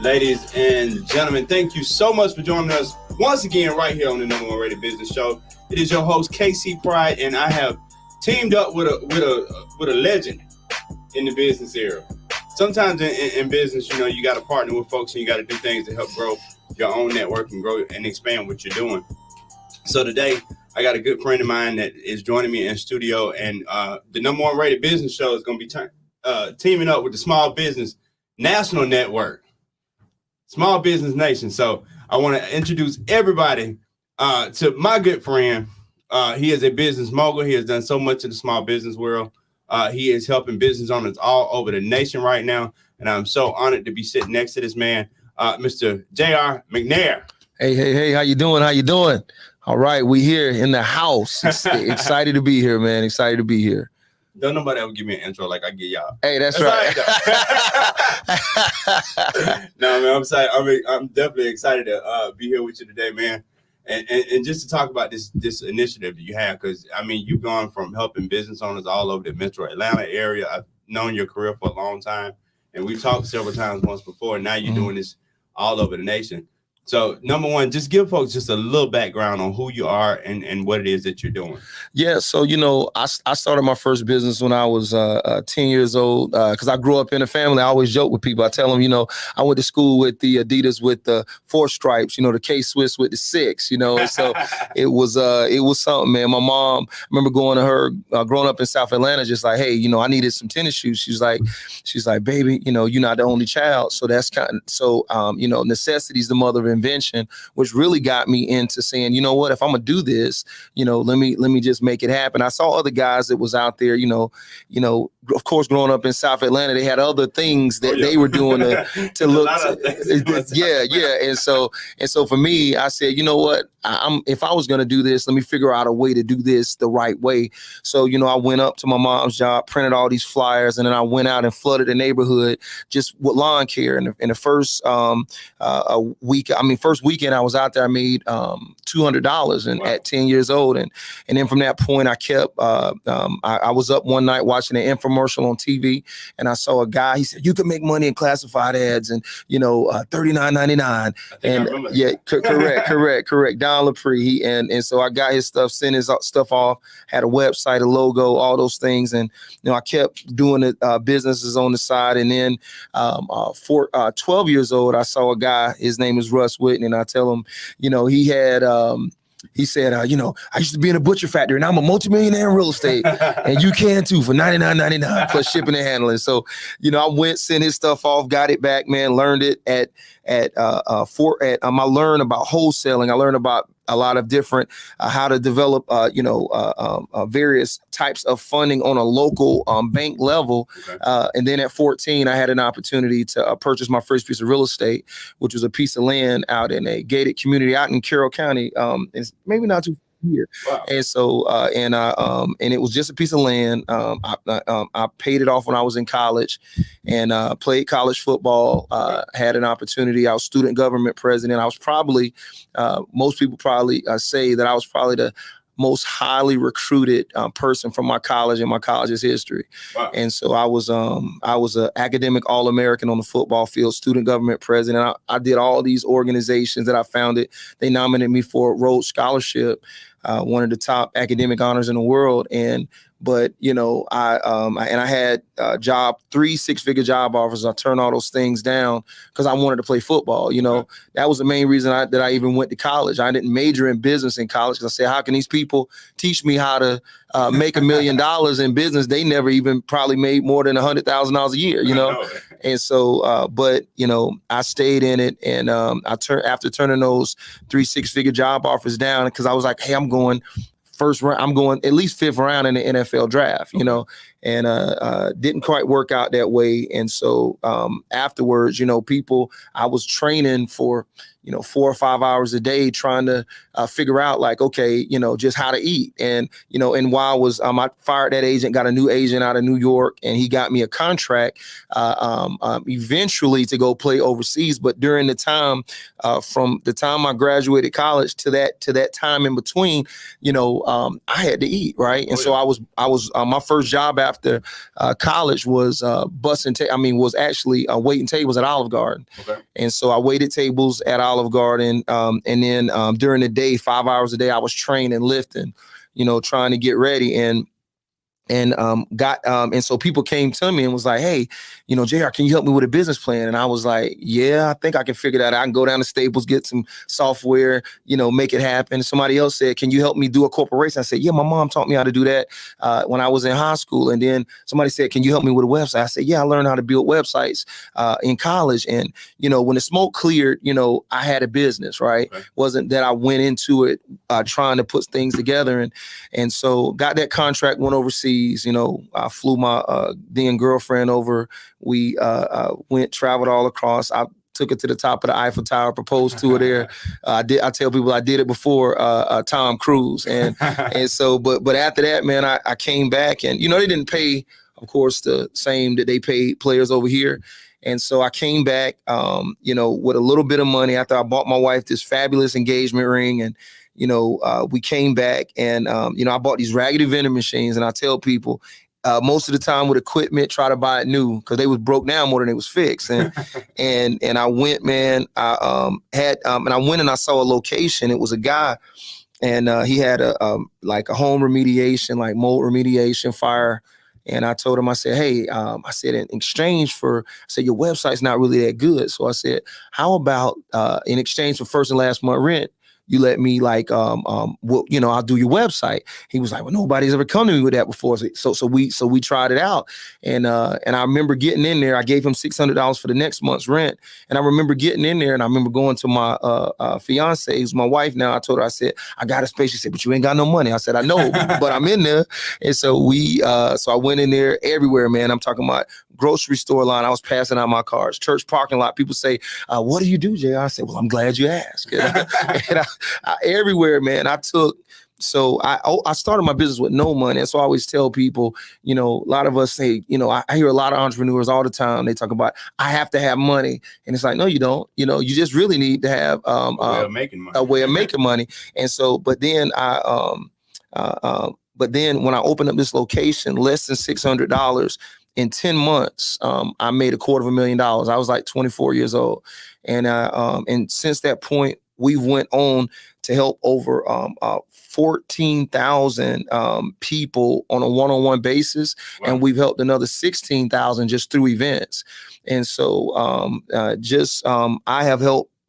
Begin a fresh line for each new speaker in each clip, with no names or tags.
Ladies and gentlemen, thank you so much for joining us once again right here on the number one rated business show. It is your host KC Pride, and I have teamed up with a legend in the business era. Sometimes in business, you know, you got to partner with folks and you got to do things to help grow your own network and grow and expand what you're doing. So today, I got a good friend of mine that is joining me in studio, and the number one rated business show is going to be teaming up with the Small Business National Network. Small Business Nation. So I want to introduce everybody to my good friend. He is a business mogul. He has done so much in the small business world. He is helping business owners all over the nation right now. And I'm so honored to be sitting next to this man, Mr. JR McNair.
Hey, how you doing? All right, we here in the house. Excited to be here, man. Excited to be here.
Don't nobody ever give me an intro like I give y'all.
Hey, that's right.
No, man, I'm excited. I'm definitely excited to be here with you today, man. And just to talk about this initiative that you have, because, I mean, you've gone from helping business owners all over the metro Atlanta area. I've known your career for a long time, and we've talked several times once before, and now you're doing this all over the nation. So, number one, just give folks just a little background on who you are and what it is that you're doing.
Yeah, so, you know, I started my first business when I was 10 years old because I grew up in a family. I always joke with people. I tell them, you know, I went to school with the Adidas with the 4 stripes, you know, the K-Swiss with the 6, you know. And so it was something, man. My mom, I remember going to her, growing up in South Atlanta, just like, hey, you know, I needed some tennis shoes. She's like, baby, you know, you're not the only child. So that's you know, necessity is the mother of invention, which really got me into saying, you know what, if I'm gonna do this, you know, let me just make it happen. I saw other guys that was out there, you know, of course, growing up in South Atlanta, they had other things that they were doing to look. Yeah. And so for me, I said, you know what, if I was gonna do this, let me figure out a way to do this the right way. So, you know, I went up to my mom's job, printed all these flyers, and then I went out and flooded the neighborhood just with lawn care. And in the first first weekend I was out there, I made $200 and at 10 years old. And then from that point, I kept, I was up one night watching an infomercial on TV, and I saw a guy, he said, you can make money in classified ads and, you know, $39.99. And yeah, correct. Don LaPree. And so I got his stuff, sent his stuff off, had a website, a logo, all those things. And, you know, I kept doing the businesses on the side. And then 12 years old, I saw a guy, his name is Russ Whitney, and I tell him, you know, he had, he said, you know, I used to be in a butcher factory and I'm a multimillionaire in real estate and you can too for $99.99 plus shipping and handling. So, you know, I went, sent his stuff off, got it back, man, learned it I learned about wholesaling. I learned about a lot of different, how to develop, various types of funding on a local bank level. Okay. And then at 14, I had an opportunity to purchase my first piece of real estate, which was a piece of land out in a gated community out in Carroll County. It's maybe not too here. Wow. And so, and it was just a piece of land. I paid it off when I was in college and played college football, had an opportunity. I was student government president. I was probably, most people probably say that I was probably the most highly recruited person from my college and my college's history. Wow. And so I was an academic All-American on the football field, student government president. I did all these organizations that I founded. They nominated me for a Rhodes Scholarship, one of the top academic honors in the world. But, you know, I had three six-figure job offers. I turned all those things down because I wanted to play football. You know, that was the main reason that I even went to college. I didn't major in business in college because I said, how can these people teach me how to make $1 million in business? They never even probably made more than $100,000 a year, you know? And so, but, you know, I stayed in it. And after turning those 3 6-figure job offers down, because I was like, hey, I'm going first round, I'm going at least 5th round in the NFL draft, you know, and didn't quite work out that way. And so afterwards, you know, I was training for, you know, 4 or 5 hours a day trying to figure out like, okay, you know, just how to eat. And, you know, and while I fired that agent, got a new agent out of New York, and he got me a contract eventually to go play overseas. But during the time, from the time I graduated college to that time in between, you know, I had to eat. Right. And so I was my first job after after college was was actually waiting tables at Olive Garden.
Okay.
And so I waited tables at Olive Garden. And then during the day, 5 hours a day, I was training, lifting, trying to get ready. And so people came to me and was like, hey, JR, can you help me with a business plan? And I was like, yeah, I think I can figure that out. I can go down to Staples, get some software, make it happen. Somebody else said, can you help me do a corporation? I said, yeah, my mom taught me how to do that when I was in high school. And then somebody said, can you help me with a website? I said, yeah, I learned how to build websites in college. And, when the smoke cleared, I had a business, right?
Okay.
Wasn't that I went into it trying to put things together. And so got that contract, went overseas. I flew my then girlfriend over. We traveled all across. I took her to the top of the Eiffel Tower, proposed to her there. I tell people I did it before Tom Cruise. And so, but after that, man, I came back and, they didn't pay, of course, the same that they pay players over here. And so I came back, with a little bit of money after I bought my wife this fabulous engagement ring. And, we came back and, I bought these raggedy vending machines. And I tell people most of the time with equipment, try to buy it new because they was broke down more than it was fixed. And and I went, man, I went and I saw a location. It was a guy and he had a home remediation, like mold remediation, fire. And I told him, I said, hey, I said, in exchange for, your website's not really that good. So I said, how about in exchange for first and last month rent, you let me I'll do your website. He was like, well, nobody's ever come to me with that before. So we tried it out. And I remember getting in there. I gave him $600 for the next month's rent. And I remember getting in there and I remember going to my fiance, who's my wife now. I told her, I said, I got a space. She said, but you ain't got no money. I said, I know, but I'm in there. And so so I went in there everywhere, man. I'm talking about grocery store line. I was passing out my cards, church parking lot. People say, what do you do, JR? I said, well, I'm glad you asked. And I everywhere, man. So I started my business with no money. And so I always tell people, a lot of us say, I hear a lot of entrepreneurs all the time. They talk about, I have to have money. And it's like, no, you don't. You just really need to have a way of making money. And so, but then when I opened up this location, less than $600, in 10 months, I made $250,000. I was like 24 years old. And since that point, we went on to help over 14,000 people on a one-on-one basis. Wow. And we've helped another 16,000 just through events. And so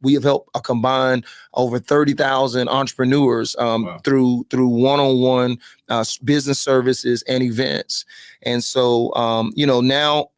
we have helped a combined over 30,000 entrepreneurs wow. through one-on-one business services and events. And so, now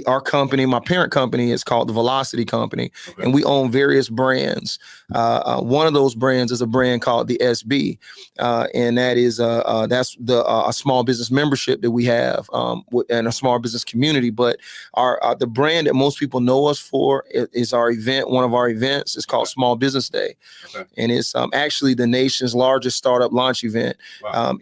our company, my parent company, is called the Velocity Company, okay. And we own various brands. One of those brands is a brand called the SB, and that is that's a small business membership that we have, and a small business community. But the brand that most people know us for is our event. One of our events is called Small Business Day, okay. And it's actually the nation's largest startup launch event. Wow.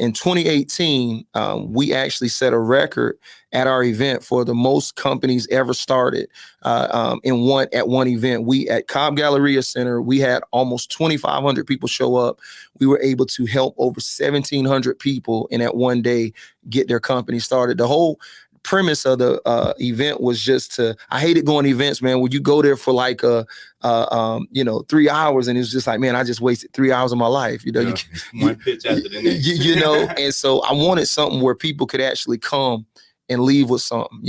In 2018, we actually set a record at our event for the most companies ever started at one event. We at Cobb Galleria Center, we had almost 2,500 people show up. We were able to help over 1,700 people in that one day get their company started. The whole premise of the event was just I hated going to events, man, where you go there for 3 hours and it's just like, man, I just wasted 3 hours of my life.
One pitch after the next.
And so I wanted something where people could actually come and leave with something,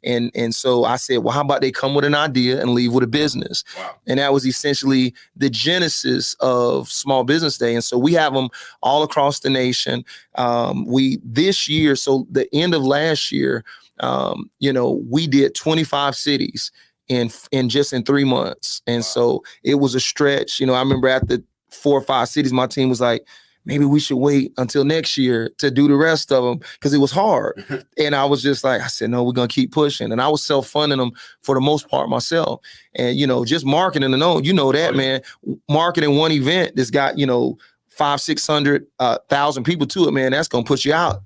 and so I said, well, how about they come with an idea and leave with a business? Wow. And that was essentially the genesis of Small Business Day. And so we have them all across the nation. This year, so the end of last year, we did 25 cities in 3 months. And wow. So it was a stretch. I remember after 4 or 5 cities, my team was like, maybe we should wait until next year to do the rest of them because it was hard. And I was just like, I said, no, we're going to keep pushing. And I was self-funding them for the most part myself. And, just marketing alone, that, man, marketing one event that's got, 500,000-600,000 people to it, man, that's going to put you out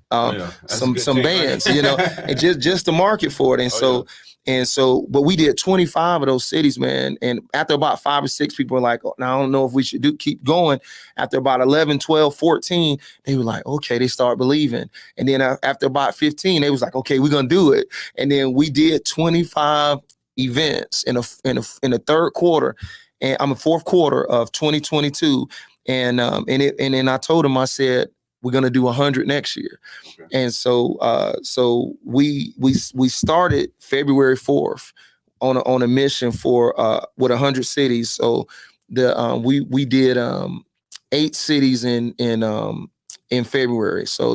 some bands, and just to market for it. And And so, but we did 25 of those cities, man. And after about 5 or 6, people were like, oh, now I don't know if we should keep going. After about 11, 12, 14, they were like, okay, they start believing. And then after about 15, they was like, okay, we're going to do it. And then we did 25 events in the third quarter, and I'm a fourth quarter of 2022. And then I told them, I said, we're gonna do 100 next year. Okay. And so we started February 4th on a mission for with 100 cities. So we did 8 cities in February. So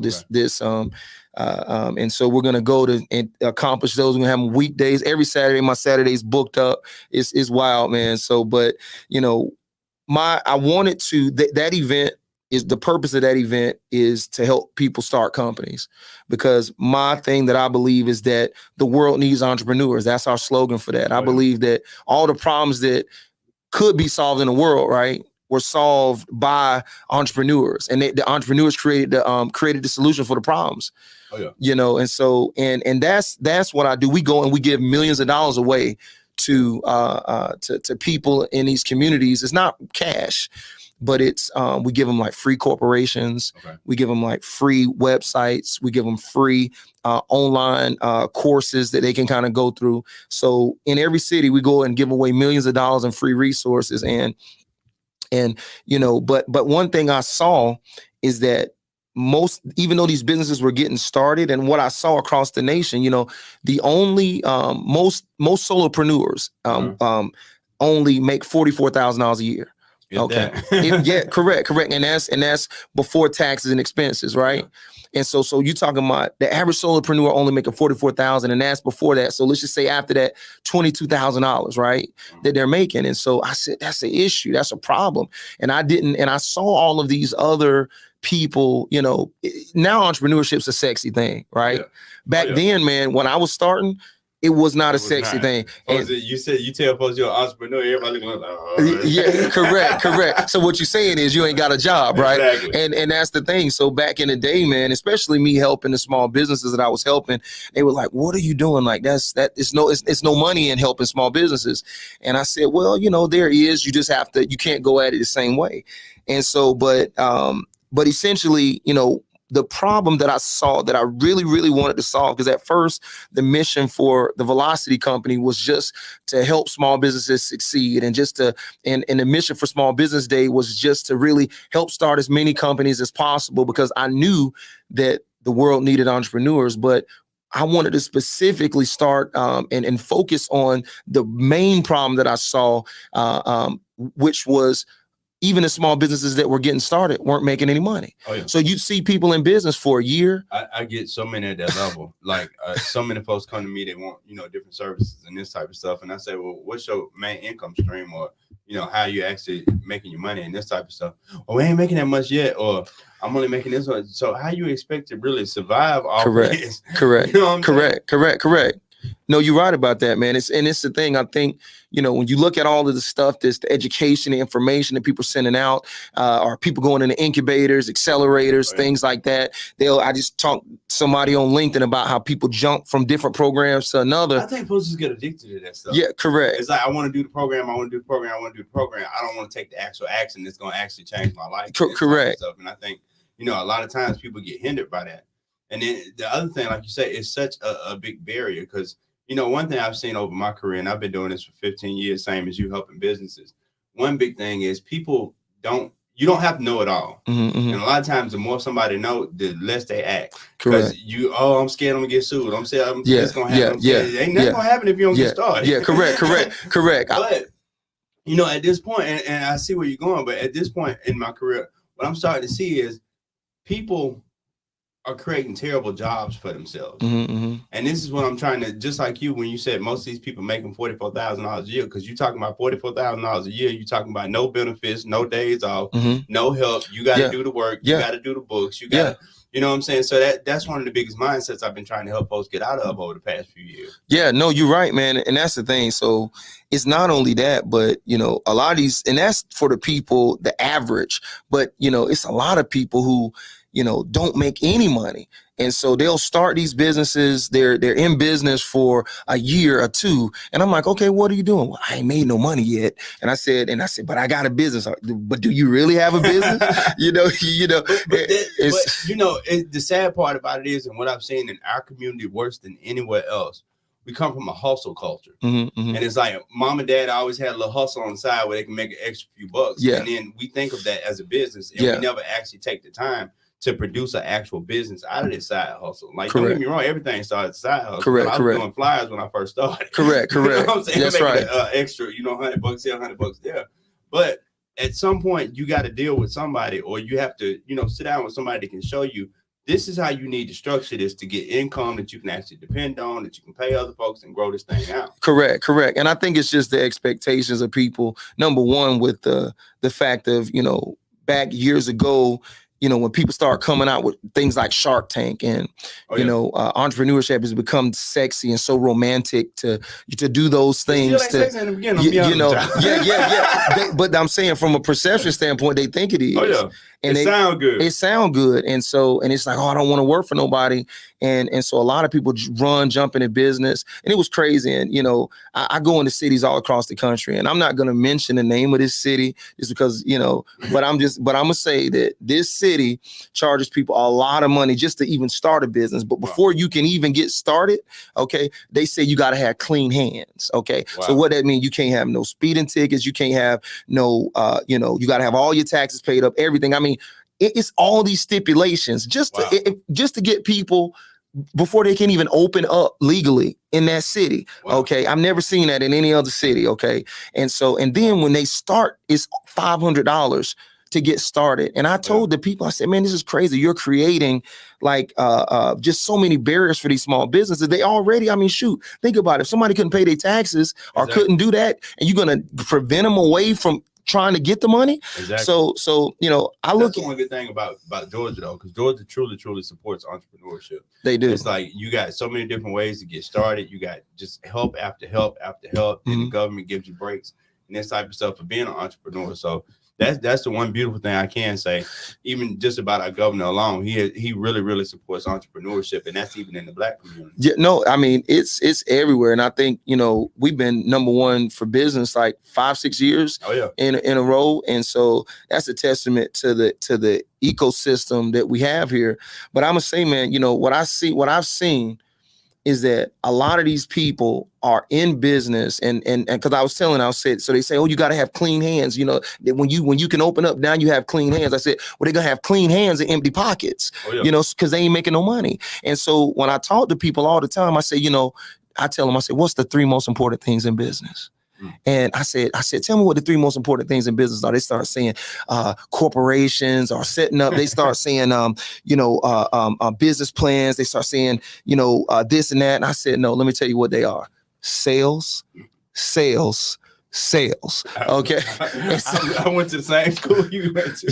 and so we're gonna go to and accomplish those. We're gonna have weekdays every Saturday. My Saturday's booked up. It's wild, man. So, but I wanted to that event. Is the purpose of that event is to help people start companies, because my thing that I believe is that the world needs entrepreneurs. That's our slogan for that. I believe that all the problems that could be solved in the world, right, were solved by entrepreneurs, and the entrepreneurs created the solution for the problems. And so and that's what I do. We go and we give millions of dollars away to people in these communities. It's not cash, but it's we give them like free corporations. Okay. We give them like free websites. We give them free online courses that they can kind of go through. So in every city, we go and give away millions of dollars in free resources. And but one thing I saw is that even though these businesses were getting started, and what I saw across the nation, the only most solopreneurs only make $44,000 a year. Okay. Correct. And that's before taxes and expenses, right? Yeah. And so you're talking about the average solopreneur only making $44,000, and that's before that. So let's just say after that, $22,000, right? That they're making. And so I said, that's an issue. That's a problem. And I saw all of these other people, now entrepreneurship's a sexy thing, right? Yeah. Back then, man, when I was starting, it was not a sexy thing. And
you said you tell folks you're an entrepreneur, everybody looking like,
yeah, correct. So what you're saying is you ain't got a job, right?
Exactly.
And that's the thing. So back in the day, man, especially me helping the small businesses that I was helping, they were like, "What are you doing? Like it's no money in helping small businesses." And I said, "Well, there is. You just have to. You can't go at it the same way." And so, but essentially, the problem that I saw that I really, really wanted to solve, because at first the mission for the Velocity Company was just to help small businesses succeed, and and the mission for Small Business Day was just to really help start as many companies as possible, because I knew that the world needed entrepreneurs. But I wanted to specifically start and focus on the main problem that I saw, which was even the small businesses that were getting started weren't making any money. Oh, yeah. So you see people in business for a year.
I get so many at that level. Like so many folks come to me, they want, different services and this type of stuff. And I say, well, what's your main income stream, or, how you actually making your money and this type of stuff? Oh, we ain't making that much yet, or I'm only making this one. So how you expect to really survive off of this?
Correct. Correct. No, you're right about that, man. It's the thing. I think, when you look at all of the stuff, this the education, the information that people are sending out, or people going into incubators, accelerators, things like that. I just talked to somebody on LinkedIn about how people jump from different programs to another.
I think people just get addicted to that stuff.
Yeah, correct.
It's like, I want to do the program. I want to do the program. I don't want to take the actual action that's going to actually change my life.
Correct.
And I think, a lot of times people get hindered by that. And then the other thing, like you say, is such a big barrier, because one thing I've seen over my career, and I've been doing this for 15 years, same as you, helping businesses. One big thing is you don't have to know it all. Mm-hmm. And a lot of times, the more somebody know, the less they act.
Correct.
Because I'm scared I'm gonna get sued. I'm scared it's gonna happen. Ain't nothing gonna happen if you don't get started.
Yeah, correct.
But at this point, and I see where you're going, but at this point in my career, what I'm starting to see is people are creating terrible jobs for themselves. Mm-hmm. And this is what I'm trying to, just like you, when you said most of these people making $44,000 a year, because you're talking about $44,000 a year, you're talking about no benefits, no days off, no help. You got to do the work. You got to do the books. You got to, you know what I'm saying? So that's one of the biggest mindsets I've been trying to help folks get out of over the past few years.
Yeah, no, you're right, man. And that's the thing. So it's not only that, but, a lot of these, and that's for the people, the average, but, it's a lot of people who, don't make any money. And so they'll start these businesses. They're in business for a year or two. And I'm like, okay, what are you doing? Well, I ain't made no money yet. And I said, but I got a business. But do you really have a business?
The sad part about it is, and what I've seen in our community worse than anywhere else, we come from a hustle culture. And it's like mom and dad always had a little hustle on the side where they can make an extra few bucks.
Yeah.
And then we think of that as a business, and we never actually take the time to produce an actual business out of this side hustle. Like, don't get me wrong, everything started as a side hustle.
Correct.
I was doing flyers when I first started.
Correct.
You know what I'm saying?
That's right.
Extra, $100 here, $100 there. But at some point, you got to deal with somebody, or you have to, sit down with somebody that can show you this is how you need to structure this to get income that you can actually depend on, that you can pay other folks and grow this thing out.
Correct. And I think it's just the expectations of people. Number one, with the fact of, back years ago, when people start coming out with things like Shark Tank and, entrepreneurship has become sexy and so romantic to do those things. But I'm saying from a perception standpoint, they think it is.
Oh, yeah. And it
sound good. And it's like, I don't want to work for nobody. And so a lot of people jump into business, and it was crazy. And, I go into cities all across the country, and I'm not going to mention the name of this city just because, but I'm going to say that this city charges people a lot of money just to even start a business. But before you can even get started, okay, they say you got to have clean hands. Okay. Wow. So what that means, you can't have no speeding tickets. You can't have no, you got to have all your taxes paid up, everything. I mean, it's all these stipulations just to get people before they can even open up legally in that city. Wow. Okay. I've never seen that in any other city. Okay. And then when they start, it's $500 to get started. And I told the people, I said, man, this is crazy. You're creating just so many barriers for these small businesses. They already, think about it. If somebody couldn't pay their taxes or couldn't do that, and you're going to prevent them away from trying to get the money. Exactly. So I look.
That's one good thing about Georgia though, because Georgia truly supports entrepreneurship.
They do.
It's like you got so many different ways to get started. You got just help after help after help, and the government gives you breaks and this type of stuff for being an entrepreneur. So that's the one beautiful thing I can say, even just about our governor alone. He really supports entrepreneurship, and that's even in the Black community.
Yeah, no, it's everywhere, and I think we've been number one for business like 5-6 years in a row, and so that's a testament to the ecosystem that we have here. But I'm gonna say, man, what I've seen is that a lot of these people are in business, and because I said, so they say, oh, you got to have clean hands. That when you can open up, now you have clean hands. I said, well, they're gonna have clean hands and empty pockets, because they ain't making no money. And so when I talk to people all the time, I say, I tell them, I say, what's the 3 most important things in business? And I said, tell me what the 3 most important things in business are. They start saying corporations are setting up. They start saying, business plans. They start saying, this and that. And I said, no, let me tell you what they are. Sales. Okay.
I went to the same school you went to.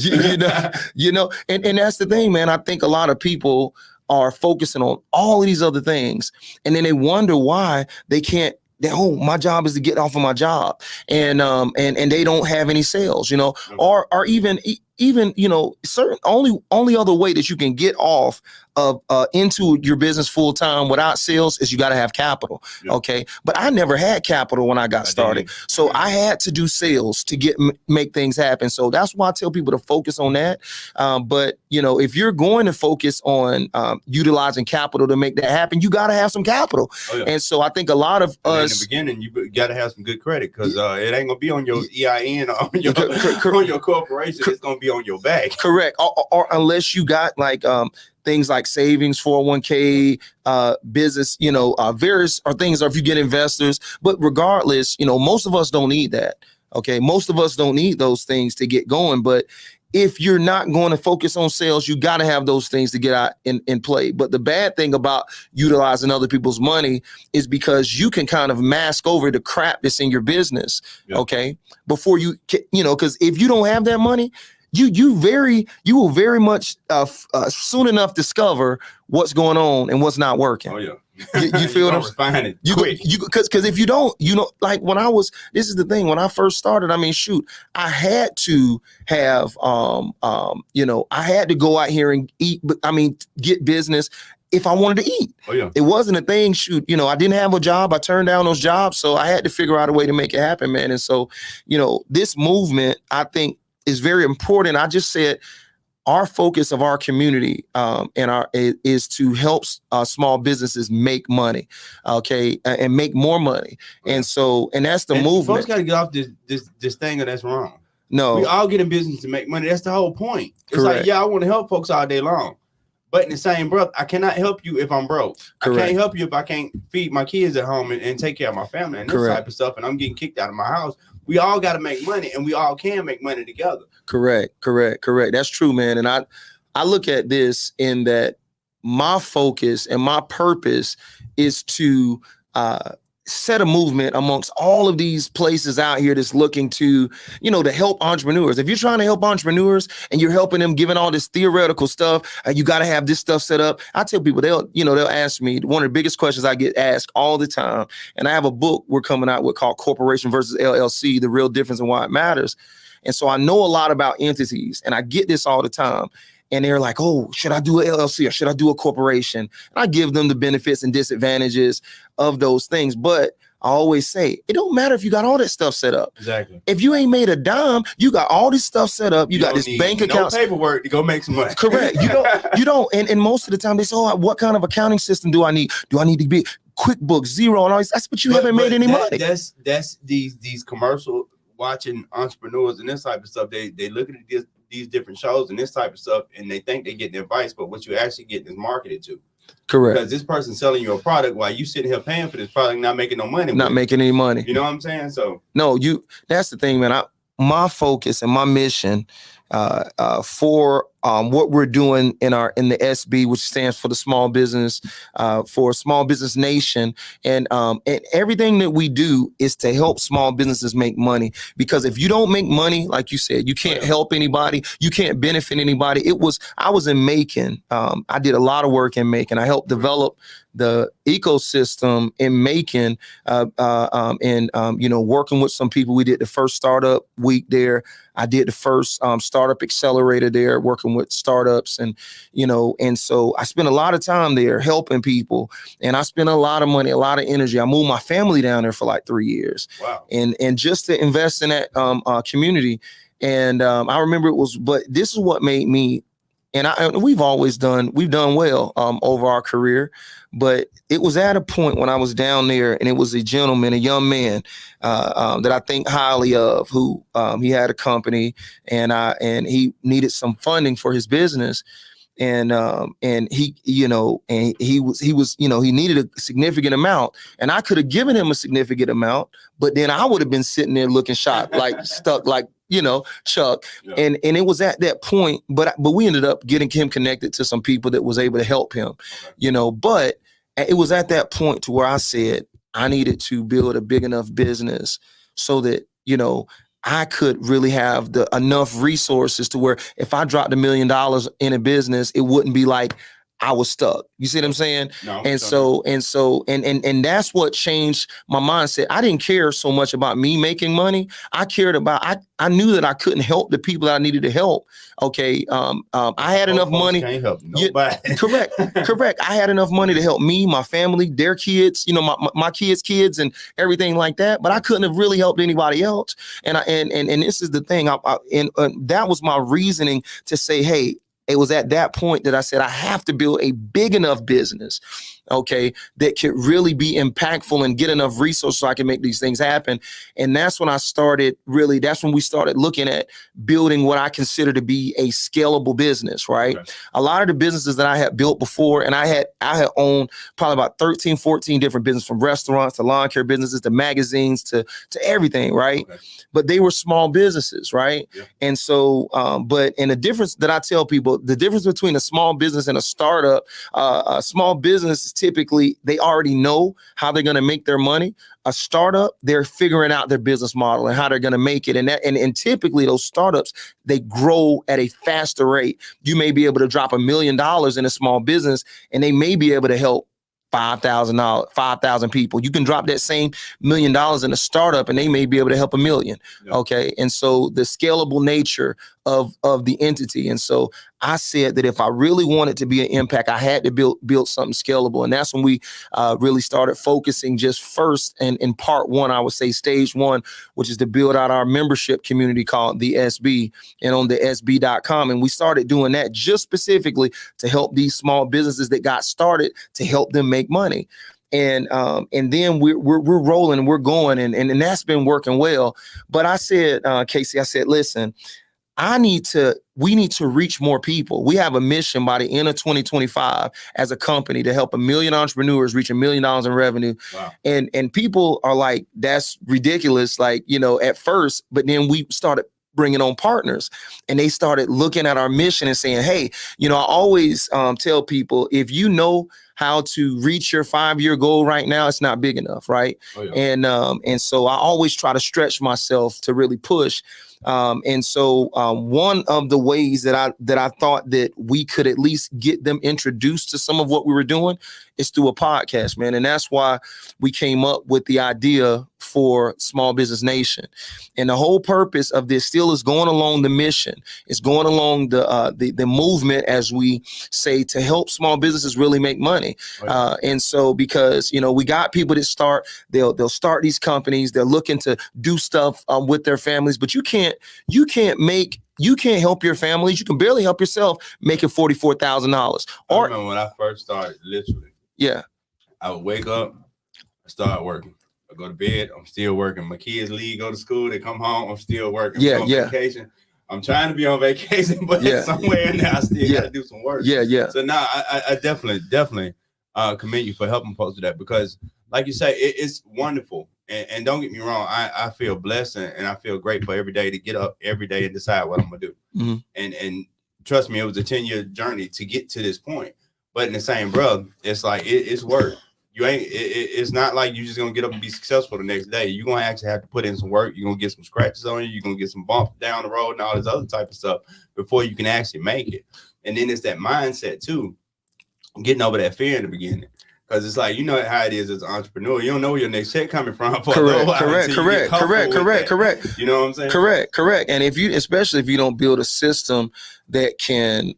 And that's the thing, man. I think a lot of people are focusing on all of these other things, and then they wonder why they can't. My job is to get off of my job, and they don't have any sales, or even certain only other way that you can get off of into your business full time without sales is you got to have capital. Okay. But I never had capital when I got started. So I had to do sales to make things happen. So that's why I tell people to focus on that. But if you're going to focus on utilizing capital to make that happen, you got to have some capital. And so I think a lot of us
in the beginning, you got to have some good credit, because it ain't gonna be on your EIN or on your corporation. It's gonna be on your back.
Correct. Or unless you got things like savings, 401k, business, various are things, or if you get investors. But regardless, most of us don't need that. Okay. Most of us don't need those things to get going. But if you're not going to focus on sales, you got to have those things to get out in play. But the bad thing about utilizing other people's money is because you can kind of mask over the crap that's in your business. Okay. Before because if you don't have that money, you will very much soon enough discover what's going on and what's not working.
Oh yeah.
You feel what I'm
saying?
Because if you don't, like when this is the thing, when I first started, I mean, shoot, I had to have, I had to go out here and eat, but I mean, get business if I wanted to eat.
Oh yeah.
It wasn't a thing, shoot, I didn't have a job. I turned down those jobs. So I had to figure out a way to make it happen, man. And so, this movement, I think, is very important. I just said, our focus of our community is to help small businesses make money, okay, and make more money. Okay. And that's the movement.
Folks got to get off this thing that's wrong.
No,
we all get in business to make money. That's the whole point. It's
Correct.
Like, yeah, I want to help folks all day long, but in the same breath, I cannot help you if I'm broke. Correct. I can't help you if I can't feed my kids at home and take care of my family and this type of stuff, and I'm getting kicked out of my house. We all got to make money, and we all can make money together. Correct.
That's true, man. And I look at this in that my focus and my purpose is to set a movement amongst all of these places out here that's looking to, to help entrepreneurs. If you're trying to help entrepreneurs and you're helping them, giving all this theoretical stuff, you got to have this stuff set up. I tell people, they'll ask me, one of the biggest questions I get asked all the time. And I have a book we're coming out with called Corporation versus LLC, The Real Difference and Why It Matters. And so I know a lot about entities, and I get this all the time. And they're like, oh, should I do an LLC or should I do a corporation? And I give them the benefits and disadvantages of those things. But I always say, it don't matter if you got all that stuff set up.
Exactly.
If you ain't made a dime, you got all this stuff set up. You got this bank account.
No paperwork to go make some money.
Correct. You don't. And most of the time they say, oh, what kind of accounting system do I need? Do I need to be QuickBooks, Zero, and all this? That's what you haven't made any money.
That's these commercial watching entrepreneurs and this type of stuff. They look at these different shows and this type of stuff, and they think they get advice, but what you actually get is marketed to.
Correct.
Because this person's selling you a product while you sitting here paying for this product, not making no money.
Not making any money.
You know what I'm saying? So
no, that's the thing, man. My focus and my mission for what we're doing in the SB, which stands for the small business, for Small Business Nation, and everything that we do is to help small businesses make money. Because if you don't make money, like you said, you can't help anybody, you can't benefit anybody. I was in Macon. I did a lot of work in Macon. I helped develop the ecosystem in Macon, and working with some people. We did the first startup week there. I did the first startup accelerator there, working with startups, and so I spent a lot of time there helping people, and I spent a lot of money, a lot of energy. I moved my family down there for like 3 years.
Wow.
And just to invest in that community. And I remember but this is what made me, and we've done well over our career, but it was at a point when I was down there, and it was a young man that I think highly of, who he had a company, and he needed some funding for his business. And he needed a significant amount, and I could have given him a significant amount, but then I would have been sitting there looking shocked, like stuck, like, Chuck. Yeah. And it was at that point, but we ended up getting him connected to some people that was able to help him, but it was at that point to where I said I needed to build a big enough business so that, I could really have enough resources to where if I dropped $1 million in a business, it wouldn't be like I was stuck. You see what I'm saying?
No,
and that's what changed my mindset. I didn't care so much about me making money. I cared about, I knew that I couldn't help the people that I needed to help. Okay. I had enough money.
Can't help nobody.
Correct. I had enough money to help me, my family, their kids, my kids and everything like that. But I couldn't have really helped anybody else. And this is the thing. That was my reasoning to say, hey, it was at that point that I said, I have to build a big enough business, okay, that could really be impactful and get enough resources so I can make these things happen. And that's when that's when we started looking at building what I consider to be a scalable business, right? Okay. A lot of the businesses that I had built before, and I had owned probably about 13, 14 different businesses, from restaurants to lawn care businesses to magazines to everything, right? Okay. But they were small businesses, right? Yeah. And so, the difference that I tell people, the difference between a small business and a startup, a small business typically they already know how they're going to make their money. A startup, they're figuring out their business model and how they're going to make it. And typically those startups, they grow at a faster rate. You may be able to drop $1 million in a small business and they may be able to help 5,000 people. You can drop that same $1 million in a startup and they may be able to help 1 million. Yep. Okay. And so the scalable nature of the entity. And so I said that if I really wanted to be an impact, I had to build something scalable. And that's when we really started focusing just first and in part one, I would say stage one, which is to build out our membership community called the SB and on the SB.com. And we started doing that just specifically to help these small businesses that got started to help them make money. And then we're rolling and we're going and that's been working well. But I said, Casey, I said, listen, we need to reach more people. We have a mission by the end of 2025 as a company to help 1 million entrepreneurs reach $1 million in revenue. Wow. And people are like, that's ridiculous. Like, at first, but then we started bringing on partners and they started looking at our mission and saying, hey, I always tell people, if you know how to reach your 5-year goal right now, it's not big enough. Right. Oh, yeah. And so I always try to stretch myself to really push. And so one of the ways that I thought that we could at least get them introduced to some of what we were doing is through a podcast, man. And that's why we came up with the idea for Small Business Nation. And the whole purpose of this still is going along the mission. It's going along the movement, as we say, to help small businesses really make money. And so because, we got people that they'll start these companies. They're looking to do stuff with their families, but you can't help your families. You can barely help yourself making $44,000.
I remember when I first started, literally. Yeah. I would wake up, I start working. I go to bed, I'm still working. My kids leave, go to school, they come home, I'm still working. I'm on vacation. I'm trying to be on vacation, but somewhere in there I still got to do some work. So now I definitely commend you for helping folks with that, because like you say, it's wonderful. And don't get me wrong, I feel blessed and I feel great for every day to get up every day and decide what I'm gonna do. Mm-hmm. And trust me, it was a 10-year journey to get to this point. But in the same breath, it's like it's work. It's not like you're just gonna get up and be successful the next day. You're gonna actually have to put in some work. You're gonna get some scratches on you. You're gonna get some bumps down the road and all this other type of stuff before you can actually make it. And then it's that mindset too, getting over that fear in the beginning. Because it's like, how it is as an entrepreneur. You don't know where your next check coming from. Correct. You know what I'm saying?
Correct. And especially if you don't build a system that can,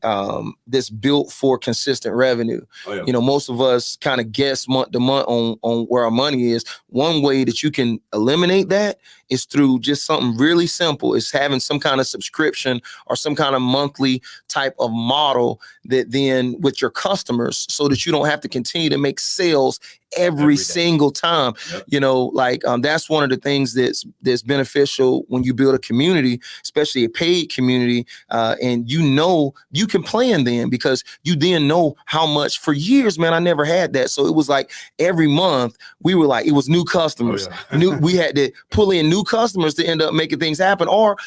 that's built for consistent revenue. Oh, yeah. Most of us kind of guess month to month on where our money is. One way that you can eliminate that is through just something really simple. It's having some kind of subscription or some kind of monthly type of model that then with your customers, so that you don't have to continue to make sales every single time. Yep. That's one of the things that's beneficial when you build a community, especially a paid community, and you can plan then, because you then know how much. For years, man, I never had that. So it was like every month we were like, it was new customers. Oh, yeah. We had to pull in new customers to end up making things happen, or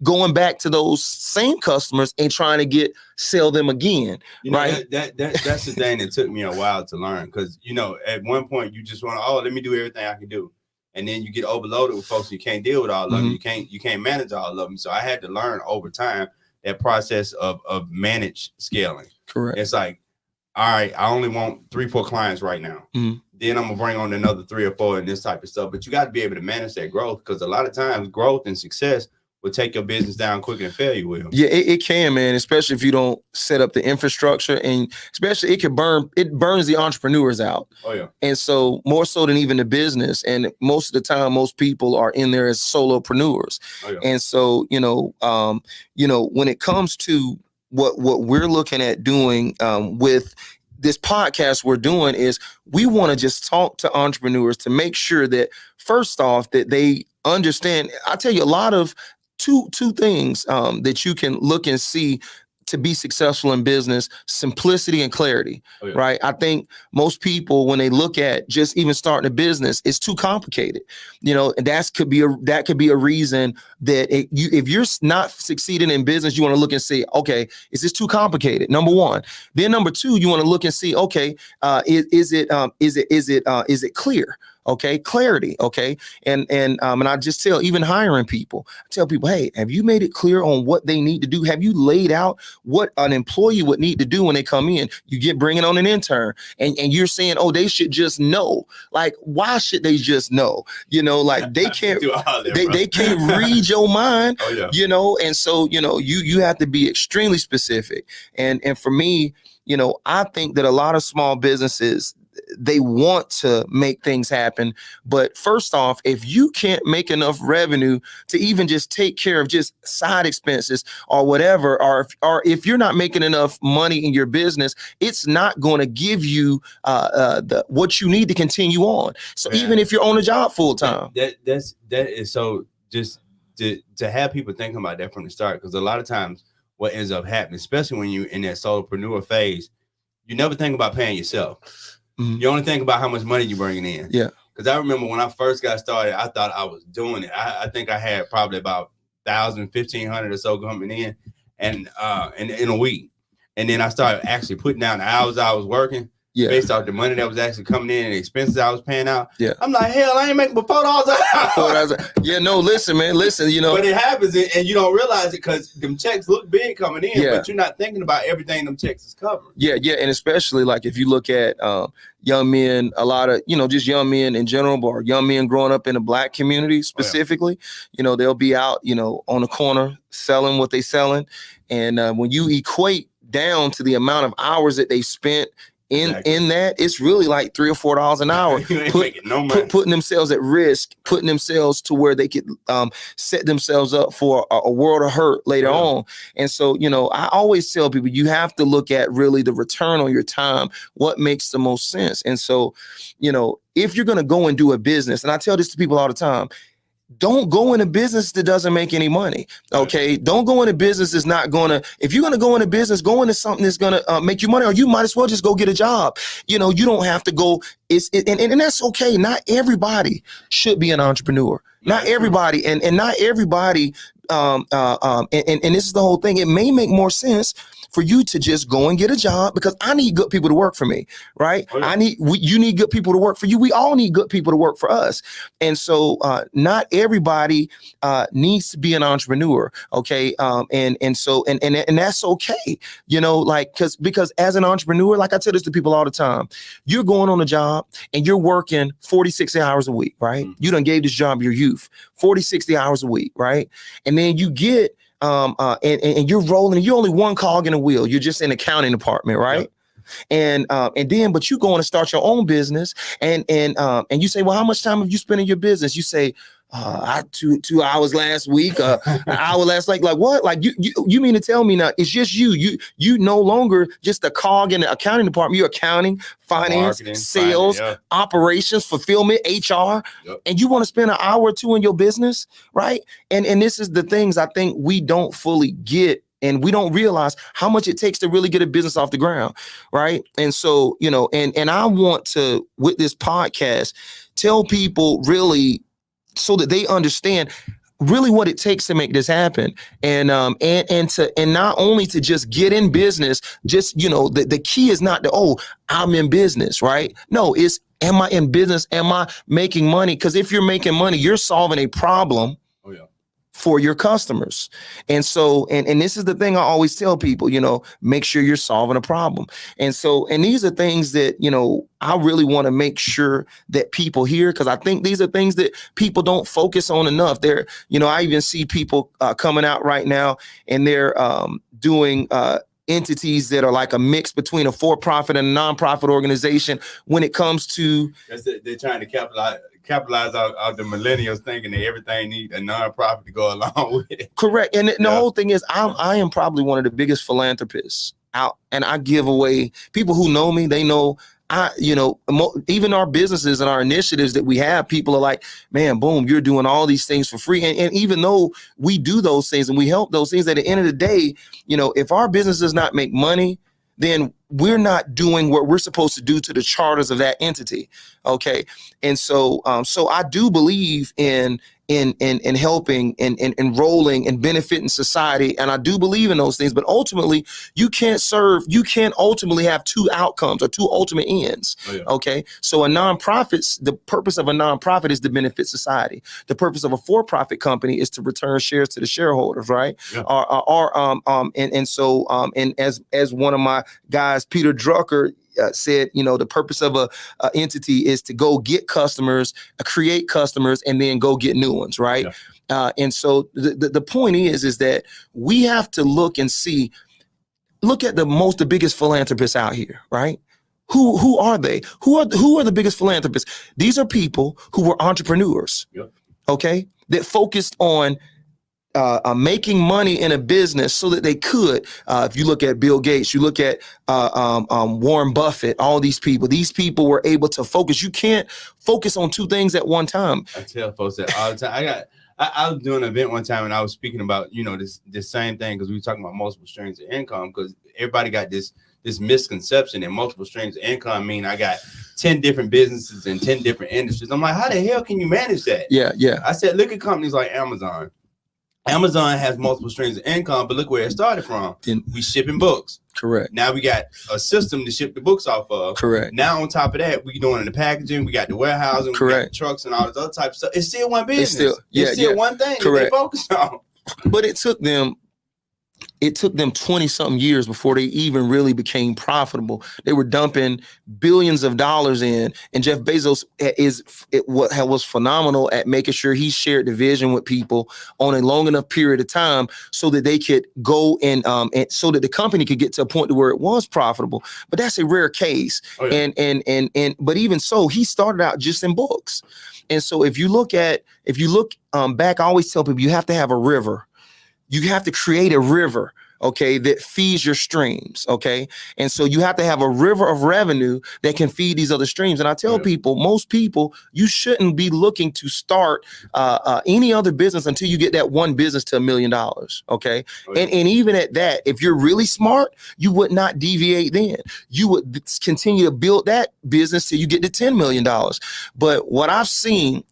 going back to those same customers and trying to sell them again. Right.
That's the thing that took me a while to learn. Because, at one point you just want to, let me do everything I can do. And then you get overloaded with folks. You can't deal with all of them. You can't manage all of them. So I had to learn over time that process of managed scaling. Correct. It's like, all right, I only want 3-4 clients right now. Mm-hmm. Then I'm gonna bring on another 3 or 4 and this type of stuff. But you got to be able to manage that growth, because a lot of times growth and success will take your business down quicker than failure will.
Yeah, it can, man, especially if you don't set up the infrastructure, and especially it burns the entrepreneurs out. Oh, yeah. And so more so than even the business. And most of the time, most people are in there as solopreneurs. Oh, yeah. And so, when it comes to what we're looking at doing with this podcast we're doing, is we want to just talk to entrepreneurs to make sure that, first off, that they understand. I tell you, a lot of two things that you can look and see to be successful in business, simplicity and clarity, right? I think most people, when they look at just even starting a business, it's too complicated, and that could be a reason that if you're not succeeding in business, you want to look and say, okay, is this too complicated? Number one. Then number two, you want to look and see, okay, is it clear? Okay, clarity. Okay, and I just tell, even hiring people, I tell people, hey, have you made it clear on what they need to do? Have you laid out what an employee would need to do when they come in? You bringing on an intern, and you're saying, oh, they should just know. Like, why should they just know? Like they can't they can't read your mind. And so you have to be extremely specific. And for me, I think that a lot of small businesses, they want to make things happen. But first off, if you can't make enough revenue to even just take care of just side expenses or whatever, or if you're not making enough money in your business, it's not going to give you what you need to continue on. So even if you're on a job full time,
that is so just to have people thinking about that from the start, because a lot of times what ends up happening, especially when you're in that solopreneur phase, you never think about paying yourself. You only think about how much money you're bringing in. Yeah. Because I remember when I first got started, I thought I was doing it. I think I had probably about 1,000, 1,500 or so coming in, and in a week. And then I started actually putting down the hours I was working based off the money that was actually coming in and the expenses I was paying out. Yeah. I'm like, hell, I ain't making but $4 an hour.
Yeah, no, listen, man, listen,
But it happens, and you don't realize it because them checks look big coming in, but you're not thinking about everything them checks is covering.
Yeah, and especially like if you look at young men, a lot of, just young men in general, or young men growing up in the Black community specifically, they'll be out, on the corner selling what they selling. And when you equate down to the amount of hours that they spent in that, it's really like $3 or $4 an hour, putting themselves at risk, putting themselves to where they could set themselves up for a world of hurt later on. And so, I always tell people, you have to look at really the return on your time, what makes the most sense. And so, if you're going to go and do a business, and I tell this to people all the time, don't go in a business that doesn't make any money. Okay. Don't go in a business that's not going to, if you're going to go in a business, go into something that's going to make you money, or you might as well just go get a job. You don't have to go. And that's okay. Not everybody should be an entrepreneur. Not everybody. And not everybody. And this is the whole thing. It may make more sense for you to just go and get a job, because I need good people to work for me, right? You need good people to work for you. We all need good people to work for us. And so not everybody needs to be an entrepreneur, okay? And that's okay, because as an entrepreneur, like I tell this to people all the time, you're going on a job and you're working 40, 60 hours a week, right? You done gave this job your youth, 40, 60 hours a week, right? And then you get and you're rolling, you're only one cog in the wheel. You're just in the accounting department, right? And then, but you go to start your own business, and you say, well, how much time have you spent in your business? You say, I 2 hours last week, an hour last, like what? Like you mean to tell me now it's just you no longer just a cog in the accounting department. You're accounting, finance, marketing, sales, operations, fulfillment, HR, and you want to spend an hour or two in your business, right? And this is the things I think we don't fully get. And we don't realize how much it takes to really get a business off the ground, right? And so, and I want to, with this podcast, tell people really so that they understand really what it takes to make this happen. And not only to just get in business, just, the key is not I'm in business, right? No, it's, am I in business? Am I making money? Because if you're making money, you're solving a problem for your customers. And so, and this is the thing I always tell people, make sure you're solving a problem. And so, and these are things that, I really want to make sure that people hear, because I think these are things that people don't focus on enough. They're, I even see people coming out right now, and they're doing entities that are like a mix between a for-profit and a nonprofit organization when it comes to.
They're trying to capitalize out the millennials thinking that everything needs a nonprofit to go along with it.
Correct. And the whole thing is, I am probably one of the biggest philanthropists out, and I give away, people who know me, they know even our businesses and our initiatives that we have, people are like, man, boom, you're doing all these things for free. And even though we do those things and we help those things, at the end of the day, if our business does not make money, then we're not doing what we're supposed to do to the charters of that entity. Okay. And so I do believe in helping and enrolling and benefiting society. And I do believe in those things, but ultimately you can't ultimately have two outcomes or two ultimate ends. Oh, yeah. Okay. So the purpose of a nonprofit is to benefit society. The purpose of a for-profit company is to return shares to the shareholders. Right. Yeah. And as one of my guys, Peter Drucker, said, the purpose of a entity is to go get customers, create customers, and then go get new ones, right? Yeah. And so the point is that we have to look at the biggest philanthropists out here, right? Who are they? Who are the biggest philanthropists? These are people who were entrepreneurs, yep. Okay, that focused on making money in a business so that they could, if you look at Bill Gates, you look at Warren Buffett, all these people were able to focus. You can't focus on two things at one time.
I tell folks that all the time. I was doing an event one time and I was speaking about, this same thing, because we were talking about multiple streams of income, because everybody got this misconception that multiple streams of income mean I got 10 different businesses and 10 different industries. I'm like, how the hell can you manage that? Yeah. I said, look at companies like Amazon. Amazon has multiple streams of income, but look where it started from. We shipping books.
Correct.
Now we got a system to ship the books off of.
Correct.
Now on top of that, we doing the packaging, we got the warehousing, we got the trucks and all this other type of stuff. It's still one business. It's still one thing that they focus on.
But it took them 20 something years before they even really became profitable. They were dumping billions of dollars in, and Jeff Bezos was phenomenal at making sure he shared the vision with people on a long enough period of time so that they could go and so that the company could get to a point where it was profitable. But that's a rare case. Oh, yeah. And but even so, he started out just in books. And so if you look back, I always tell people you have to have a river. You have to create a river, okay, that feeds your streams, okay? And so you have to have a river of revenue that can feed these other streams. And I tell people, most people, you shouldn't be looking to start any other business until you get that one business to $1 million, okay? Oh, yeah. And even at that, if you're really smart, you would not deviate then. You would continue to build that business till you get to $10 million. But what I've seen,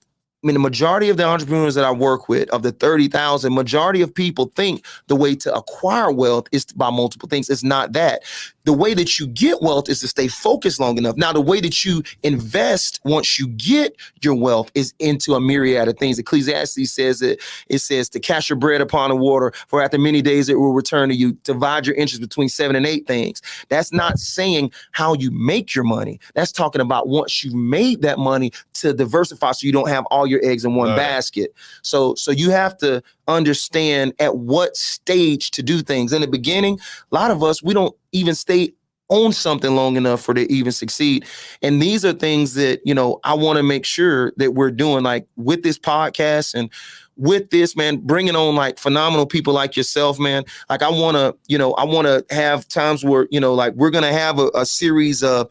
the majority of the entrepreneurs that I work with, of the 30,000, majority of people think the way to acquire wealth is to buy multiple things. It's not that. The way that you get wealth is to stay focused long enough. Now, the way that you invest once you get your wealth is into a myriad of things. Ecclesiastes says to cast your bread upon the water, for after many days it will return to you. Divide your interest between 7 and 8 things. That's not saying how you make your money. That's talking about once you've made that money to diversify so you don't have all your eggs in one basket. So you have to understand at what stage to do things. In the beginning, a lot of us, we don't even stay on something long enough for to even succeed. And these are things that, I want to make sure that we're doing, like with this podcast and with this, man, bringing on like phenomenal people like yourself, man. Like I want to have times where, like we're going to have a series of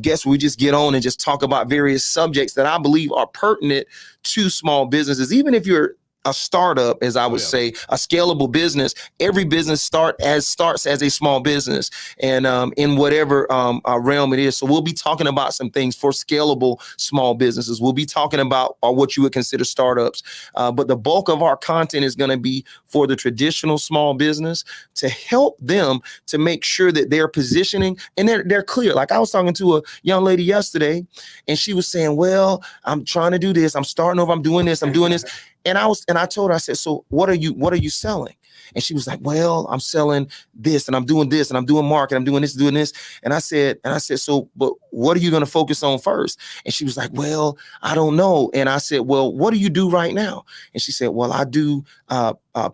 guests where we just get on and just talk about various subjects that I believe are pertinent to small businesses. Even if you're a startup, as I would say, a scalable business. Every business starts as a small business, and in whatever realm it is. So we'll be talking about some things for scalable small businesses. We'll be talking about what you would consider startups, but the bulk of our content is going to be for the traditional small business to help them to make sure that they're positioning and they're clear. Like I was talking to a young lady yesterday, and she was saying, "Well, I'm trying to do this. I'm starting over. I'm doing this. I'm doing this." And I told her, I said, "So what are you selling?" And she was like, "Well, I'm selling this and I'm doing this and I'm doing marketing, I'm doing this. And I said, "So, but what are you going to focus on first?" And she was like, "Well, I don't know." And I said, "Well, what do you do right now?" And she said, "Well, I do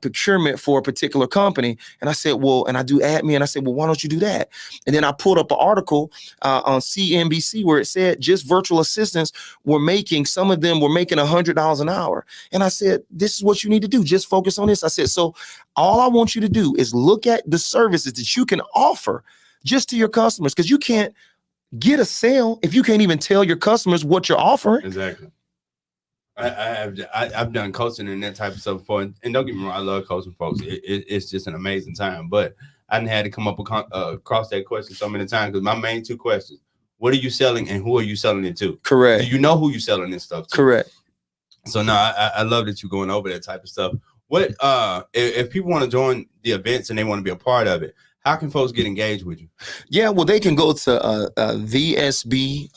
procurement for a particular company." And I said, "Well," and I do admin. And I said, "Well, why don't you do that?" And then I pulled up an article on CNBC where it said just virtual assistants some of them were making $100 an hour. And I said, "This is what you need to do. Just focus on this." I said, "So all I want you to do is look at the services that you can offer just to your customers, because you can't get a sale if you can't even tell your customers what you're offering?
Exactly. I've done coaching and that type of stuff before, and don't get me wrong, I love coaching folks. It's just an amazing time. But I didn't had to come up across that question so many times because my main two questions: what are you selling, and who are you selling it to?
Correct.
Do you know who you're selling this stuff to?
Correct.
So no, I love that you're going over that type of stuff. What if people want to join the events and they want to be a part of it? How can folks get engaged with you?
Yeah, well, they can go to thesb.com.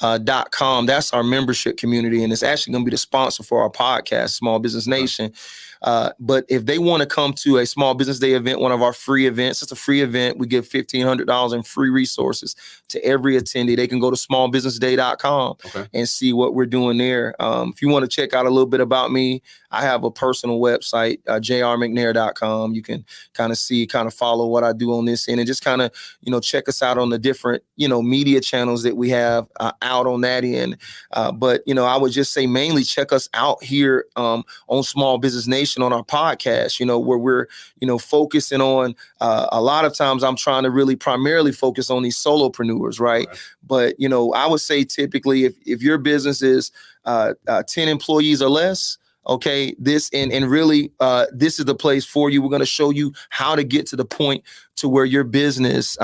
That's our membership community, and it's actually going to be the sponsor for our podcast, Small Business Nation. But if they want to come to a Small Business Day event, one of our free events, it's a free event. We give $1,500 in free resources to every attendee. They can go to smallbusinessday.com and see what we're doing there. If you want to check out a little bit about me, I have a personal website, jrmcnair.com. You can kind of follow what I do on this end and just kind of, check us out on the different, media channels that we have out on that end. But I would just say mainly check us out here on Small Business Nation on our podcast, where we're, focusing on a lot of times I'm trying to really primarily focus on these solopreneurs, right? But, I would say typically if your business is 10 employees or less, okay, this and really this is the place for you. We're going to show you how to get to the point to where your business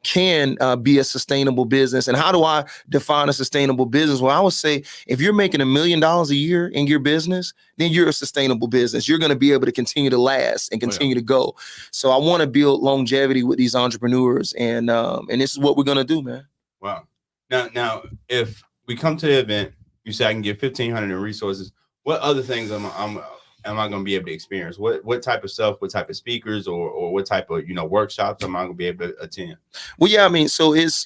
can be a sustainable business. And how do I define a sustainable business? Well, I would say if you're making $1 million a year in your business, then you're a sustainable business. You're going to be able to continue to last and continue to go. So I want to build longevity with these entrepreneurs, and this is what we're going to do, man.
Wow. Now, if we come to the event, you say I can get $1,500 in resources. What other things am I going to be able to experience? What type of stuff? What type of speakers or what type of workshops am I going to be able to attend?
Well, yeah, I mean, so it's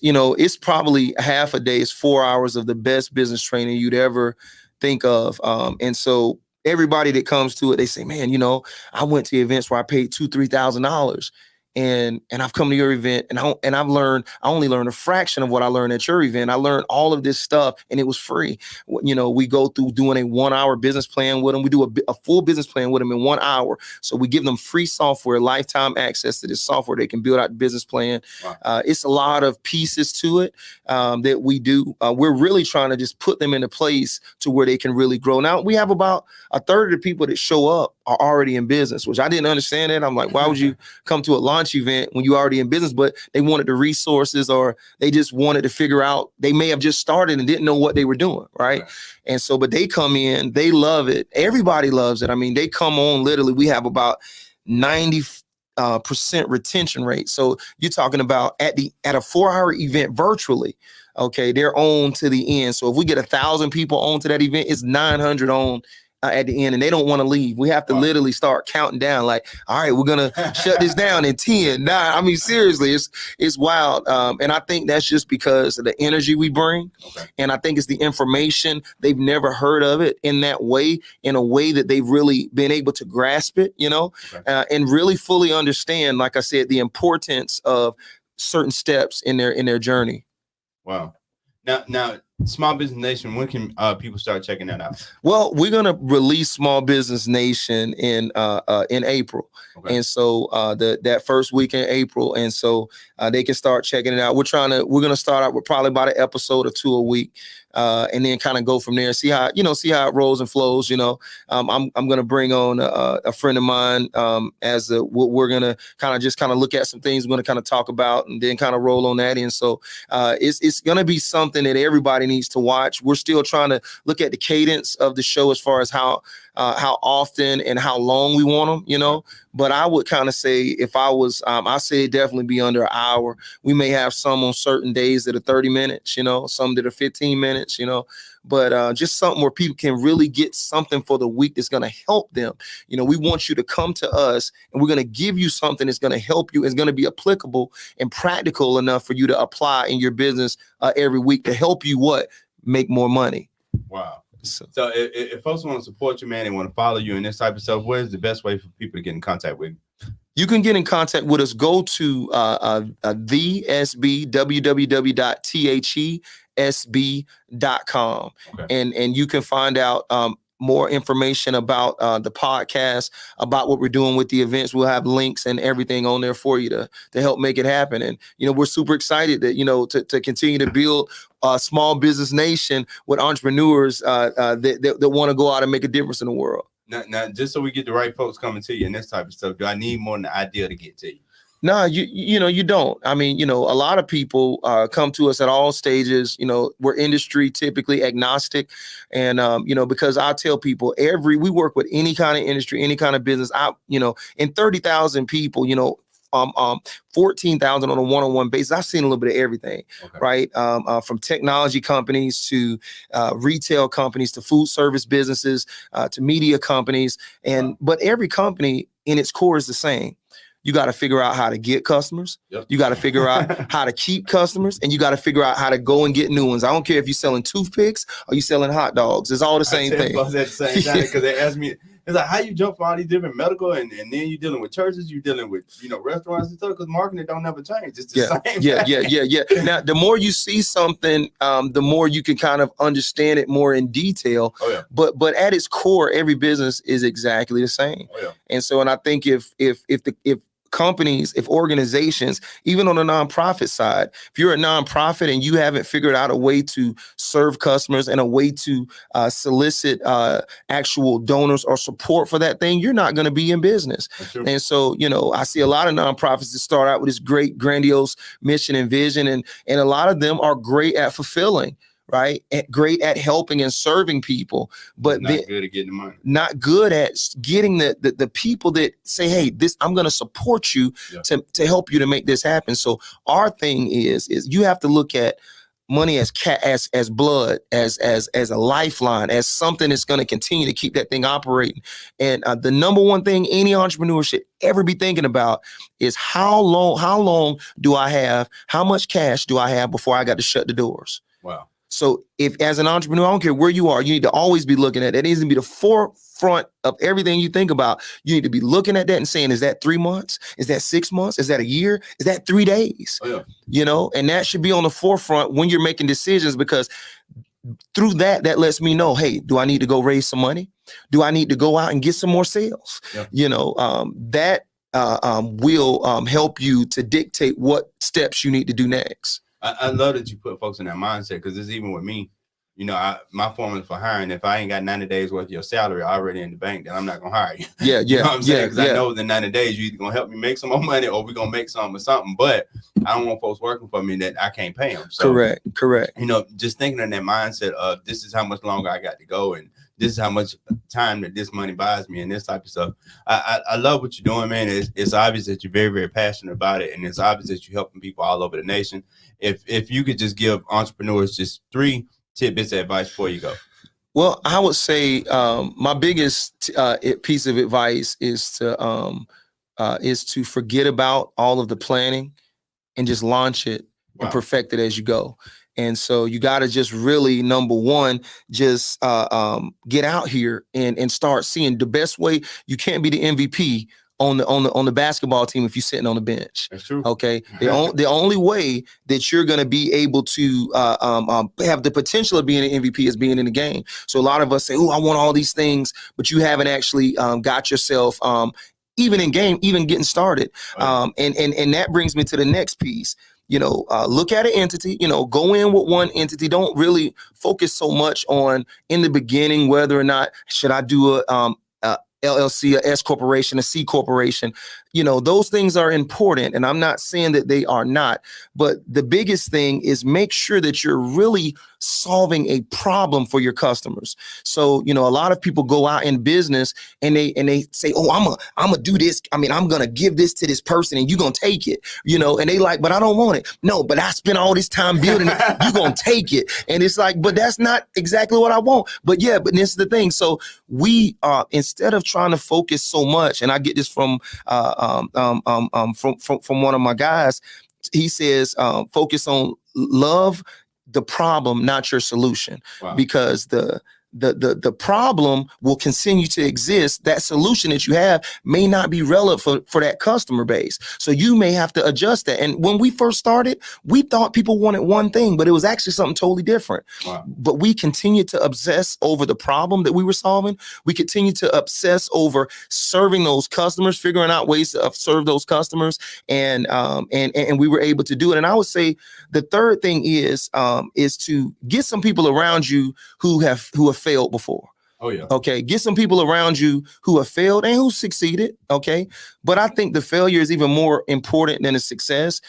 probably half a day. It's 4 hours of the best business training you'd ever think of, and so everybody that comes to it, they say, man, I went to events where I paid $2,000-$3,000. And I've come to your event and I only learned a fraction of what I learned at your event. I learned all of this stuff and it was free. We go through doing a 1 hour business plan with them. We do a full business plan with them in 1 hour. So we give them free software, lifetime access to this software. They can build out the business plan. Wow. It's a lot of pieces to it that we do. We're really trying to just put them into place to where they can really grow. Now we have about a third of the people that show up are already in business, which I didn't understand that. I'm like, why would you come to a launch event when you're already in business? But they wanted the resources, or they just wanted to figure out, they may have just started and didn't know what they were doing. Right. And so, but they come in, they love it. Everybody loves it. I mean, they come on, literally, we have about 90% retention rate. So you're talking about at a 4 hour event virtually. Okay. They're on to the end. So if we get 1,000 people on to that event, it's 900 on at the end, and they don't want to leave. We have to literally start counting down. Like, all right, we're gonna shut this down in 10, 9. I mean, seriously, it's wild. And I think that's just because of the energy we bring, and I think it's the information. They've never heard of it in that way, in a way that they've really been able to grasp it, and really fully understand, like I said, the importance of certain steps in their journey.
Wow. Now, Small Business Nation, when can people start checking that out?
Well, we're gonna release Small Business Nation in April, and so that first week in April, and so they can start checking it out. We're gonna start out with probably about an episode or two a week, and then kind of go from there. See how it rolls and flows. I'm gonna bring on a friend of mine we're gonna kind of look at some things we're gonna kind of talk about, and then kind of roll on that in. So it's gonna be something that everybody needs to watch. We're still trying to look at the cadence of the show as far as how often and how long we want them, But I would kind of say, if I was, I say it'd definitely be under an hour. We may have some on certain days that are 30 minutes, some that are 15 minutes, but just something where people can really get something for the week that's going to help them. We want you to come to us, and we're going to give you something that's going to help you. It's going to be applicable and practical enough for you to apply in your business every week to help you make more money.
Wow. So if folks want to support you, man, and want to follow you and this type of stuff, what is the best way for people to get in contact with you?
You can get in contact with us. Go to www.thesb.com, and you can find out more information about the podcast, about what we're doing with the events, we'll have links and everything on there for you to help make it happen. And, we're super excited that, to continue to build a small business nation with entrepreneurs that want to go out and make a difference in the world.
Now, just so we get the right folks coming to you and this type of stuff, do I need more than the idea to get to you?
No, you don't. I mean, a lot of people come to us at all stages. We're industry typically agnostic. And, because I tell people we work with any kind of industry, any kind of business. In 30,000 people, 14,000 on a one-on-one basis. I've seen a little bit of everything, right? From technology companies to retail companies to food service businesses to media companies. But every company in its core is the same. You got to figure out how to get customers. Yep. You got to figure out how to keep customers, and you got to figure out how to go and get new ones. I don't care if you're selling toothpicks or you selling hot dogs. It's all the same thing.
At the same time, because they asked me, it's like, how you jump from all these different medical and then you're dealing with churches, you're dealing with, restaurants and stuff, because marketing don't never change. It's the same.
Yeah. Now, the more you see something, the more you can kind of understand it more in detail.
Oh, yeah.
But at its core, every business is exactly the same.
Oh, yeah.
And so, and I think if companies, if organizations, even on the nonprofit side, if you're a nonprofit and you haven't figured out a way to serve customers and a way to solicit actual donors or support for that thing, you're not going to be in business. And so, I see a lot of nonprofits that start out with this great, grandiose mission and vision, and a lot of them are great at fulfilling. Right. Great at helping and serving people, but
not good at getting the money.
Not good at getting the people that say, hey, I'm going to support you to help you to make this happen. So our thing is you have to look at money as blood, as a lifeline, as something that's going to continue to keep that thing operating. And the number one thing any entrepreneur should ever be thinking about is how long do I have? How much cash do I have before I got to shut the doors?
Wow.
So if as an entrepreneur, I don't care where you are, you need to always be looking at that. It needs to be the forefront of everything you think about. You need to be looking at that and saying, is that 3 months? Is that 6 months? Is that a year? Is that 3 days?
Oh, yeah.
And that should be on the forefront when you're making decisions, because through that lets me know, hey, do I need to go raise some money? Do I need to go out and get some more sales? Yeah. That will help you to dictate what steps you need to do next.
I love that you put folks in that mindset, because it's even with me. My formula for hiring, if I ain't got 90 days worth of your salary already in the bank, then I'm not going to hire you.
Yeah.
You know what I'm saying? Because I know within 90 days, you're either going to help me make some more money or we're going to make something or something. But I don't want folks working for me that I can't pay them. So,
correct.
Just thinking in that mindset of this is how much longer I got to go, and this is how much time that this money buys me and this type of stuff. I love what you're doing, man. It's obvious that you're very, very passionate about it. And it's obvious that you're helping people all over the nation. If you could just give entrepreneurs just 3 tidbits of advice before you go.
Well, I would say my biggest piece of advice is to forget about all of the planning and just launch it and perfect it as you go. And so you got to just really, number one, just get out here and start seeing the best way. You can't be the MVP on the basketball team if you're sitting on the bench.
That's true.
Okay. The only way that you're going to be able to have the potential of being an MVP is being in the game. So a lot of us say, oh, I want all these things, but you haven't actually got yourself even in game, even getting started. And that brings me to the next piece. Look at an entity, go in with one entity. Don't really focus so much on in the beginning, whether or not should I do a LLC, a S corporation, a C corporation. Those things are important, and I'm not saying that they are not, but the biggest thing is make sure that you're really solving a problem for your customers. So, a lot of people go out in business and they say, oh, I'm gonna do this. I mean, I'm gonna give this to this person and you're gonna take it, and they like, but I don't want it. No, but I spent all this time building it. You're gonna take it. And it's like, but that's not exactly what I want. But this is the thing. So we instead of trying to focus so much, and I get this from one of my guys, he says, focus on love the problem, not your solution.
Wow.
Because the the problem will continue to exist. That solution that you have may not be relevant for that customer base. So you may have to adjust that. And when we first started, we thought people wanted one thing, but it was actually something totally different. Wow. But we continued to obsess over the problem that we were solving. We continued to obsess over serving those customers, figuring out ways to serve those customers. And we were able to do it. And I would say the third thing is to get some people around you who have failed before. Oh, yeah. Okay. Get some people around you who have failed and who succeeded. Okay. But I think the failure is even more important than the success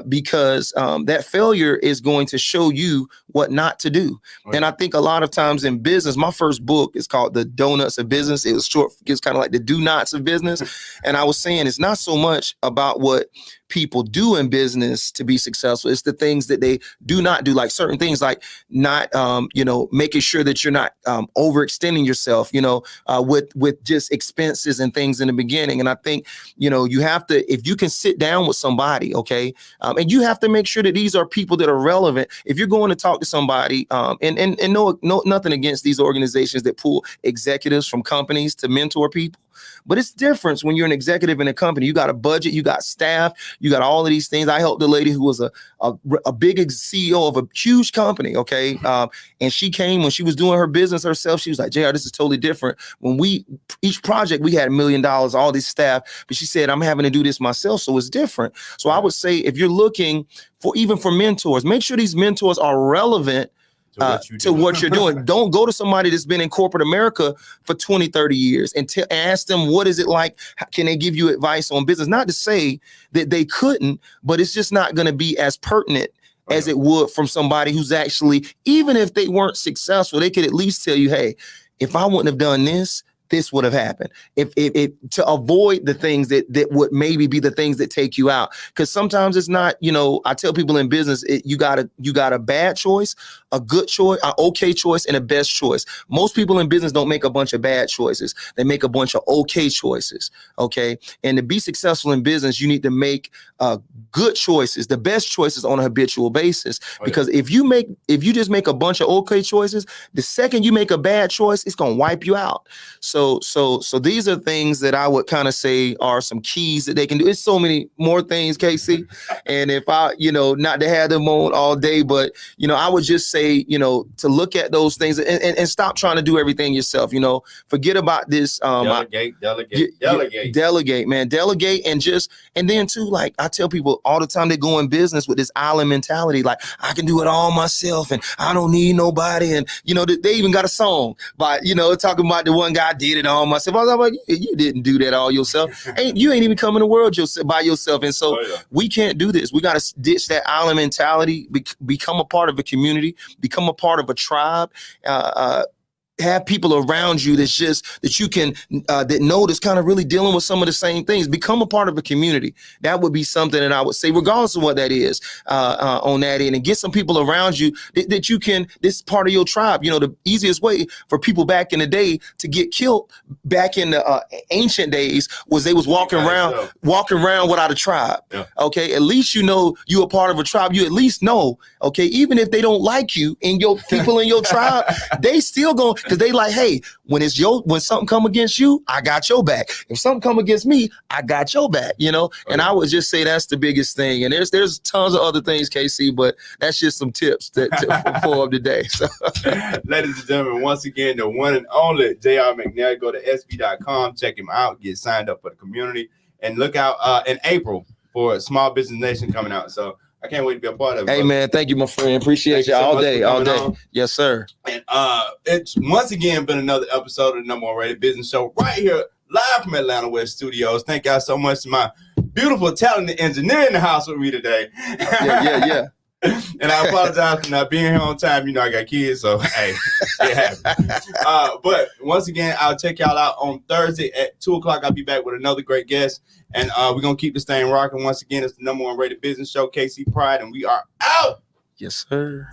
because that failure is going to show you what not to do. Right. And I think a lot of times in business, my first book is called The Donuts of Business. It was short. It's kind of like the do nots of business. And I was saying it's not so much about what people do in business to be successful. It's the things that they do not do, like certain things like not, making sure that you're not overextending yourself, with just expenses and things in the beginning. And I think, you have to, if you can sit down with somebody, okay, and you have to make sure that these are people that are relevant. If you're going to talk to somebody, and no, nothing against these organizations that pull executives from companies to mentor people. But it's different when you're an executive in a company. You got a budget, you got staff, you got all of these things. I helped a lady who was a big CEO of a huge company, okay? And she came when she was doing her business herself. She was like, JR, this is totally different. When each project, we had $1 million, all this staff. But she said, I'm having to do this myself, so it's different. So I would say if you're llooking for mentors, make sure these mentors are relevant to what you're doing. Don't go to somebody that's been in corporate America for 20, 30 years and ask them, what is it like? How can they give you advice on business? Not to say that they couldn't, but it's just not going to be as pertinent as it would from somebody who's actually, even if they weren't successful, they could at least tell you, hey, if I wouldn't have done this, this would have happened. If to avoid the things that would maybe be the things that take you out. Because sometimes it's not, I tell people in business, you got a bad choice, a good choice, an okay choice, and a best choice. Most people in business don't make a bunch of bad choices. They make a bunch of okay choices. Okay. And to be successful in business, you need to make good choices, the best choices on a habitual basis. Because if you just make a bunch of okay choices, the second you make a bad choice, it's gonna wipe you out. So these are things that I would kind of say are some keys that they can do. It's so many more things, Casey. And if I, not to have them on all day, but, I would just say, to look at those things and stop trying to do everything yourself. Forget about this. Delegate, man. Delegate and then too, like I tell people all the time, they go in business with this island mentality. Like I can do it all myself and I don't need nobody. And, they even got a song by, talking about the one guy did it all myself. I was like, you didn't do that all yourself. You ain't even come in the world by yourself. And so we can't do this. We got to ditch that island mentality, become a part of a community, become a part of a tribe, have people around you that's you can that know that's kind of really dealing with some of the same things. Become a part of a community. That would be something that I would say, regardless of what that is, on that end, and get some people around you that you can. This is part of your tribe. The easiest way for people back in the day to get killed back in the ancient days was they was walking around without a tribe. Yeah. Okay, at least you a part of a tribe. You at least know. Okay, even if they don't like you and your people in your tribe, they still going. Because they like, hey, when something come against you, I got your back. If something come against me, I got your back, And I would just say that's the biggest thing. And there's tons of other things, KC, but that's just some tips for today. So,
ladies and gentlemen, once again, the one and only JR McNair. Go to sb.com, check him out, get signed up for the community, and look out in April for Small Business Nation coming out. So I can't wait to be a part of it.
Hey, man, thank you, my friend. Appreciate you all day. On. Yes, sir.
And it's once again been another episode of the Number One Rated Business Show right here, live from Atlanta West Studios. Thank y'all so much to my beautiful, talented engineer in the house with me today.
Yeah.
And I apologize for not being here on time. I got kids, so hey, it happens. But once again, I'll check y'all out on Thursday at 2:00. I'll be back with another great guest. And we're going to keep this thing rocking. Once again, it's the Number One Rated Business Show, KC Pride, and we are out.
Yes, sir.